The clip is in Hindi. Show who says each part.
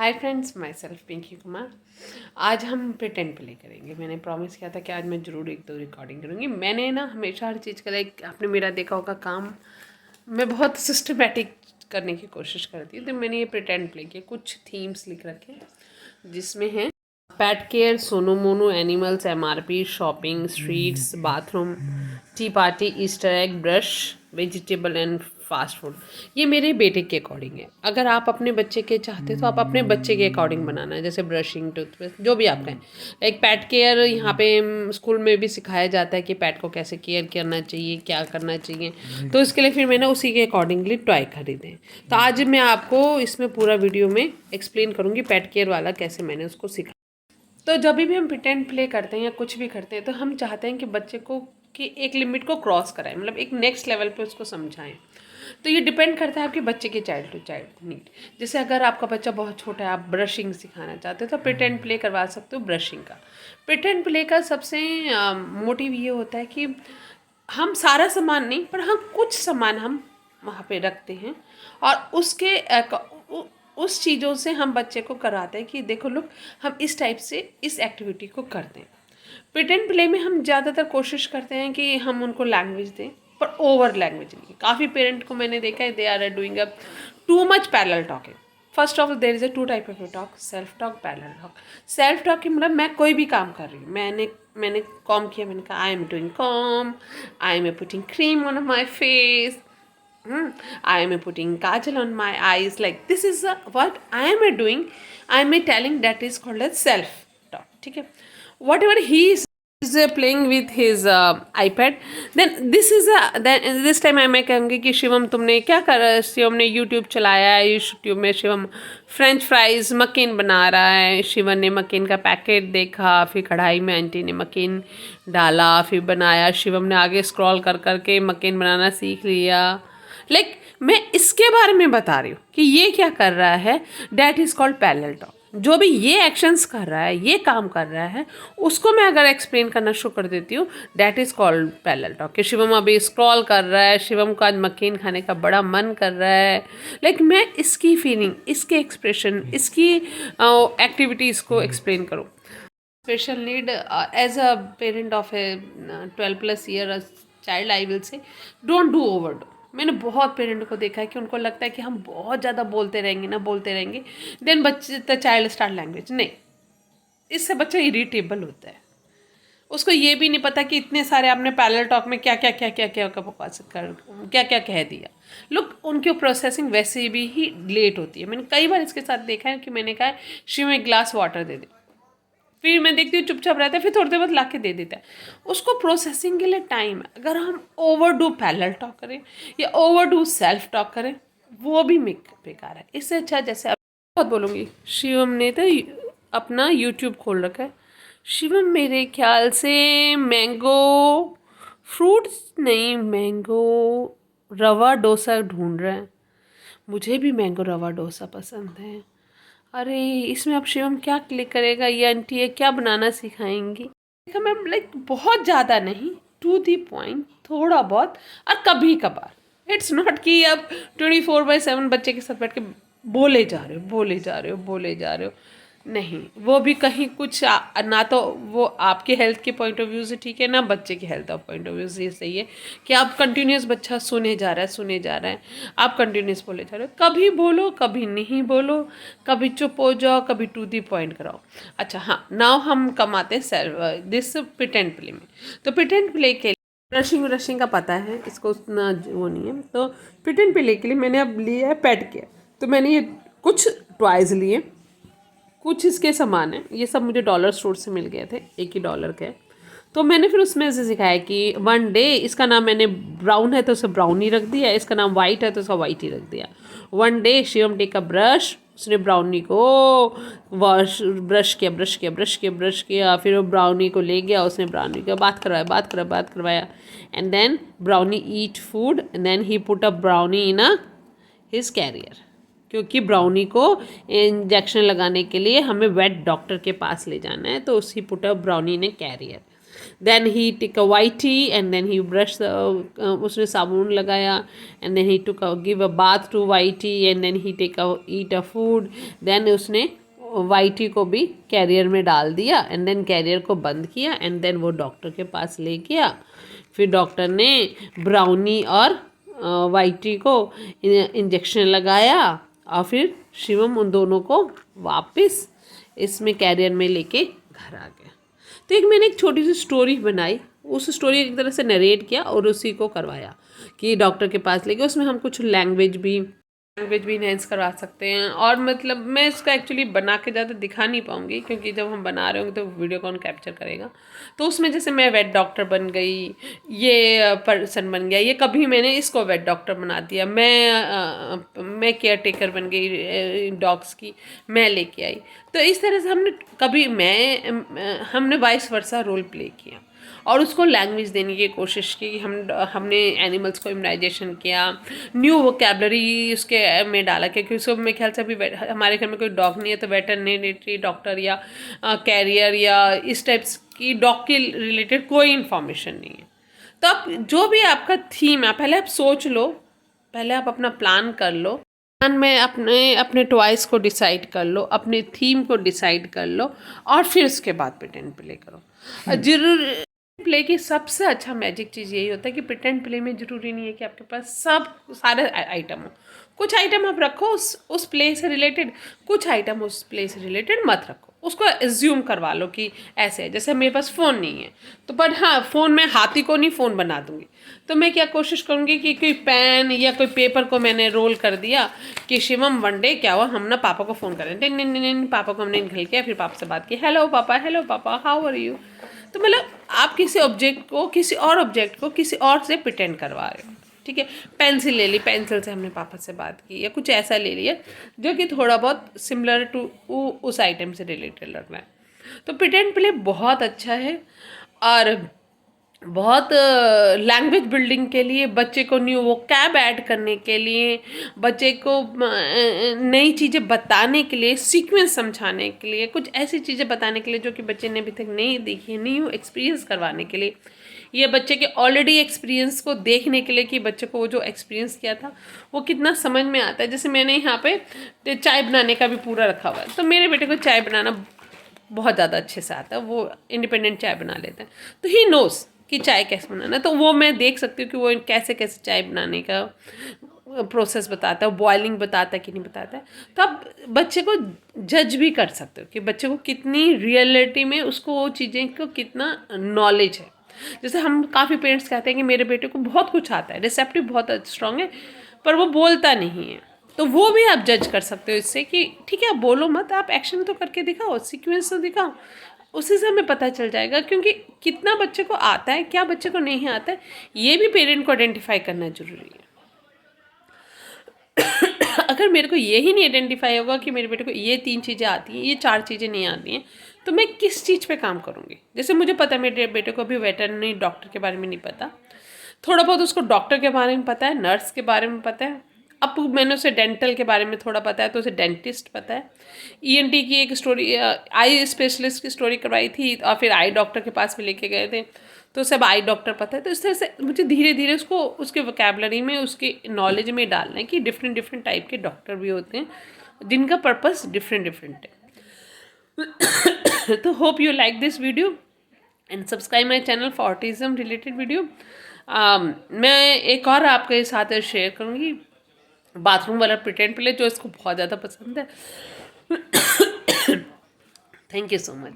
Speaker 1: हाय friends, myself Pinky Kumar. आज हम प्रिटेंड प्ले करेंगे। मैंने प्रॉमिस किया था कि आज मैं ज़रूर एक दो रिकॉर्डिंग करूँगी। मैंने ना हमेशा हर चीज़ का लाइक आपने मेरा देखा होगा काम मैं बहुत सिस्टमेटिक करने की कोशिश करती हूँ। तो मैंने ये प्रिटेंड प्ले किया, कुछ थीम्स लिख रखे जिसमें हैं pet care, Sonu Monu, animals, MRP, shopping, streets, bathroom, T party, Easter egg, brush, vegetable and fast food. ये मेरे बेटे के अकॉर्डिंग है। अगर आप अपने बच्चे के चाहते तो आप अपने बच्चे के अकॉर्डिंग बनाना है, जैसे ब्रशिंग, टूथपेस्ट, जो भी आप कहें। एक पेट केयर यहाँ पे स्कूल में भी सिखाया जाता है कि पेट को कैसे केयर करना चाहिए, क्या करना चाहिए। तो इसके लिए फिर मैंने उसी के अकॉर्डिंगली टॉय खरीदे। तो आज मैं आपको इसमें पूरा वीडियो में एक्सप्लेन करूँगी पेट केयर वाला कैसे मैंने उसको सीखा। तो जब भी हम प्रिटेंड प्ले करते हैं या कुछ भी करते हैं तो हम चाहते हैं कि बच्चे को कि एक लिमिट को क्रॉस कराएं, मतलब एक नेक्स्ट लेवल पे उसको समझाएं। तो ये डिपेंड करता है आपके बच्चे के चाइल्ड टू चाइल्ड नीड। जैसे अगर आपका बच्चा बहुत छोटा है, आप ब्रशिंग सिखाना चाहते हो तो प्रिटेंड प्ले करवा सकते हो ब्रशिंग का। प्रिटेंड प्ले का सबसे मोटिव ये होता है कि हम सारा सामान नहीं, पर हम कुछ सामान हम वहाँ पे रखते हैं और उसके उस चीज़ों से हम बच्चे को कराते हैं कि देखो लोग, हम इस टाइप से इस एक्टिविटी को करते हैं। प्रिटेंड प्ले में हम ज़्यादातर कोशिश करते हैं कि हम उनको लैंग्वेज दें, पर ओवर लैंग्वेज नहीं। काफ़ी पेरेंट को मैंने देखा है, they are doing a too much parallel talking. First of all there is a two type of talk, self talk, parallel talk. Self talk की मतलब मैं कोई भी काम कर रही हूँ, मैंने कॉम किया, मैंने कहा I am doing com, I am putting cream on my face, I am putting kajal on my eyes. Like this is what I am doing. I am telling that is called as self talk. ठीक है. Whatever he is playing with his iPad, then this time मैं कहूँगी कि शिवम तुमने क्या कर, शिवम ने YouTube चलाया है, YouTube में शिवम फ्रेंच फ्राइज मकीन बना रहा है। शिवम ने मकीन का पैकेट देखा, फिर कढ़ाई में आंटी ने मकीन डाला, फिर बनाया। शिवम ने आगे स्क्रॉल कर करके मकीन बनाना सीख लिया। लाइक मैं इसके बारे में बता रही हूँ कि ये क्या कर रहा है, that is called parallel talk. जो भी ये एक्शंस कर रहा है, ये काम कर रहा है, उसको मैं अगर एक्सप्लेन करना शुरू कर देती हूँ, that is called parallel talk. कि शिवम अभी स्क्रॉल कर रहा है, शिवम को आज मकीन खाने का बड़ा मन कर रहा है। लाइक मैं इसकी फीलिंग, इसके एक्सप्रेशन, इसकी एक्टिविटीज़ को एक्सप्लेन करूँ। Special need as a parent of a 12+ year child, I will say don't do over. मैंने बहुत पेरेंट को देखा है कि उनको लगता है कि हम बहुत ज़्यादा बोलते रहेंगे, देन बच्चे द चाइल्ड स्टार्ट लैंग्वेज। नहीं, इससे बच्चा इरिटेबल होता है। उसको ये भी नहीं पता कि इतने सारे आपने पैरेलल टॉक में क्या क्या क्या क्या क्या बकवास कर क्या क्या कह दिया। लोग उनकी प्रोसेसिंग वैसे भी ही लेट होती है। मैंने कई बार इसके साथ देखा है कि मैंने कहा शिव में एक ग्लास वाटर दे दे, फिर मैं देखती हूँ चुपचाप रहता है, फिर थोड़ी देर बाद ला के दे देता है। उसको प्रोसेसिंग के लिए टाइम है। अगर हम ओवर डू पैरेलल टॉक करें या ओवर डू सेल्फ टॉक करें, वो भी बेकार है। इससे अच्छा, जैसे आप बहुत बोलूँगी, शिवम ने तो अपना यूट्यूब खोल रखा है। शिवम मेरे ख्याल से मैंगो फ्रूट्स नहीं, मैंगो रवा डोसा ढूंढ रहा है। मुझे भी मैंगो रवा डोसा पसंद है। अरे इसमें अब शिवम क्या क्लिक करेगा, ये आंटी है क्या बनाना सिखाएंगी। देखा मैम, लाइक बहुत ज़्यादा नहीं, टू दी पॉइंट, थोड़ा बहुत, और कभी कभार। इट्स नॉट कि अब 24/7 बच्चे के साथ बैठ के बोले जा रहे हो। नहीं, वो भी कहीं कुछ ना तो वो आपके हेल्थ के पॉइंट ऑफ व्यू से ठीक है, ना बच्चे के health of point of view से ये सही है कि आप कंटिन्यूस बच्चा सुने जा रहा है, आप कंटिन्यूस बोले जा रहे हो। कभी बोलो, कभी नहीं बोलो, कभी चुप हो जाओ, कभी टू दी पॉइंट कराओ। अच्छा हाँ, नाउ हम कमाते हैं सेल्फ दिस प्रिटेंड प्ले में। तो प्रिटेंड प्ले के ब्रशिंग का पता है, इसको उतना वो नहीं है। तो प्रिटेंड प्ले के लिए मैंने अब लिया है पेट केयर। तो मैंने ये कुछ टॉयज़ लिए, कुछ इसके सामान है, ये सब मुझे डॉलर स्टोर से मिल गए थे, $1 के। तो मैंने फिर उसमें से सिखाया कि वन डे, इसका नाम मैंने ब्राउन है तो उसे ब्राउन ही रख दिया, इसका नाम वाइट है तो उसका वाइट ही रख दिया। One day Shivam take a brush, उसने ब्राउनी को वॉश ब्रश किया, फिर वो ब्राउनी को ले गया, उसने ब्राउनी को बात करवाया and then Brownie eat food and then he put a Brownie in a his carrier. क्योंकि ब्राउनी को इंजेक्शन लगाने के लिए हमें वेट डॉक्टर के पास ले जाना है, तो उसी पुट अप ब्राउनी ने carrier. Then he take a Whitey and then he brush, उसने साबुन लगाया, and then he took give a bath to Whitey and then he take a eat a food. Then उसने वाइट टी को भी कैरियर में डाल दिया एंड देन कैरियर को बंद किया एंड देन वो डॉक्टर के पास ले गया। फिर डॉक्टर ने ब्राउनी और वाइट टी को इंजेक्शन लगाया और फिर शिवम उन दोनों को वापस इसमें कैरियर में लेके घर आ गया। तो एक मैंने एक छोटी सी स्टोरी बनाई, उस स्टोरी एक तरह से नरेट किया और उसी को करवाया कि डॉक्टर के पास लेके, उसमें हम कुछ लैंग्वेज भी इनहेंस करवा सकते हैं। और मतलब मैं इसका एक्चुअली बना के ज़्यादा दिखा नहीं पाऊँगी क्योंकि जब हम बना रहे होंगे तो वीडियो कौन कैप्चर करेगा। तो उसमें जैसे मैं वेट डॉक्टर बन गई, ये पर्सन बन गया, ये कभी मैंने इसको वेट डॉक्टर बना दिया, मैं केयर टेकर बन गई डॉग्स की, मैं लेके आई। तो इस तरह से हमने वाइस वर्सा रोल प्ले किया और उसको लैंग्वेज देने की कोशिश की। हमने एनिमल्स को इम्यूनाइजेशन किया, न्यू वोकेबलरी उसके में डाला, क्योंकि उसको मेरे ख्याल से अभी हमारे घर में कोई डॉग नहीं है तो वेटरनरी डॉक्टर या कैरियर या इस टाइप्स की डॉग के रिलेटेड कोई इन्फॉर्मेशन नहीं है। तो अब जो भी आपका थीम है, पहले आप सोच लो, पहले आप अपना प्लान कर लो, प्लान में अपने टॉयज़ को डिसाइड कर लो, अपने थीम को डिसाइड कर लो और फिर उसके बाद प्रिटेंड प्ले करो। जरूर प्ले की सबसे अच्छा मैजिक चीज़ यही होता है कि प्रिटेंड प्ले में ज़रूरी नहीं है कि आपके पास सारे आइटम हो। कुछ आइटम आप रखो उस प्ले से रिलेटेड, कुछ आइटम उस प्ले से रिलेटेड मत रखो, उसको एज्यूम करवा लो कि ऐसे है। जैसे मेरे पास फ़ोन नहीं है तो बट हाँ, फ़ोन में हाथी को नहीं फ़ोन बना दूँगी, तो मैं क्या कोशिश करूँगी कि कोई पेन या कोई पेपर को मैंने रोल कर दिया कि शिवम वन डे क्या हुआ, हम ना पापा को फ़ोन करें, टिन पापा को हमने निकल किया, फिर पापा से बात की, हेलो पापा हाउ आर यू। तो मतलब आप किसी ऑब्जेक्ट को किसी और से प्रिटेंड करवा रहे हो, ठीक है। पेंसिल ले ली, पेंसिल से हमने पापा से बात की, या कुछ ऐसा ले लिया जो कि थोड़ा बहुत सिमिलर टू उस आइटम से रिलेटेड लग रहा है। तो प्रिटेंड प्ले बहुत अच्छा है और बहुत लैंग्वेज बिल्डिंग के लिए, बच्चे को न्यू वोकैब ऐड करने के लिए, बच्चे को नई चीज़ें बताने के लिए, सीक्वेंस समझाने के लिए, कुछ ऐसी चीज़ें बताने के लिए जो कि बच्चे ने अभी तक नहीं देखी है, न्यू एक्सपीरियंस करवाने के लिए, ये बच्चे के ऑलरेडी एक्सपीरियंस को देखने के लिए कि बच्चे को वो जो एक्सपीरियंस किया था वो कितना समझ में आता है। जैसे मैंने यहाँ पे चाय बनाने का भी पूरा रखा हुआ है, तो मेरे बेटे को चाय बनाना बहुत ज़्यादा अच्छे से आता है, वो इंडिपेंडेंट चाय बना लेता है, तो ही नोज़ कि चाय कैसे बनाना है। तो वो मैं देख सकती हूँ कि वो कैसे कैसे चाय बनाने का प्रोसेस बताता है, बॉइलिंग बताता है कि नहीं बताता है। तो आप बच्चे को जज भी कर सकते हो कि बच्चे को कितनी रियलिटी में उसको वो चीज़ें को कितना नॉलेज है। जैसे हम काफ़ी पेरेंट्स कहते हैं कि मेरे बेटे को बहुत कुछ आता है, रिसेप्टिव बहुत स्ट्रांग है, पर वो बोलता नहीं है, तो वो भी आप जज कर सकते हो इससे कि ठीक है आप बोलो मत, आप एक्शन तो करके दिखाओ, सीक्वेंस तो दिखाओ, उसी से हमें पता चल जाएगा। क्योंकि कितना बच्चे को आता है, क्या बच्चे को नहीं आता है, ये भी पेरेंट को आइडेंटिफाई करना जरूरी है। अगर मेरे को ये ही नहीं आइडेंटिफाई होगा कि मेरे बेटे को ये 3 चीज़ें आती हैं, ये 4 चीज़ें नहीं आती हैं, तो मैं किस चीज़ पे काम करूँगी। जैसे मुझे पता है मेरे बेटे को अभी वेटरनरी डॉक्टर के बारे में नहीं पता, थोड़ा बहुत उसको डॉक्टर के बारे में पता है, नर्स के बारे में पता है, अब मैंने उसे डेंटल के बारे में थोड़ा पता है तो उसे डेंटिस्ट पता है, ईएनटी की एक स्टोरी, आई स्पेशलिस्ट की स्टोरी करवाई थी और फिर आई डॉक्टर के पास भी लेके गए थे, तो सब आई डॉक्टर पता है। तो इस तरह से मुझे धीरे धीरे उसको उसके वोकैबलरी में, उसके नॉलेज में डालना है कि डिफरेंट डिफरेंट टाइप के डॉक्टर भी होते हैं जिनका पर्पस डिफरेंट डिफरेंट है। तो hope you like this video and subscribe my channel for autism related video. मैं एक और आपके साथ शेयर करूँगी बाथरूम वाला प्रिटेंड प्ले, जो इसको बहुत ज़्यादा पसंद है। Thank you so much.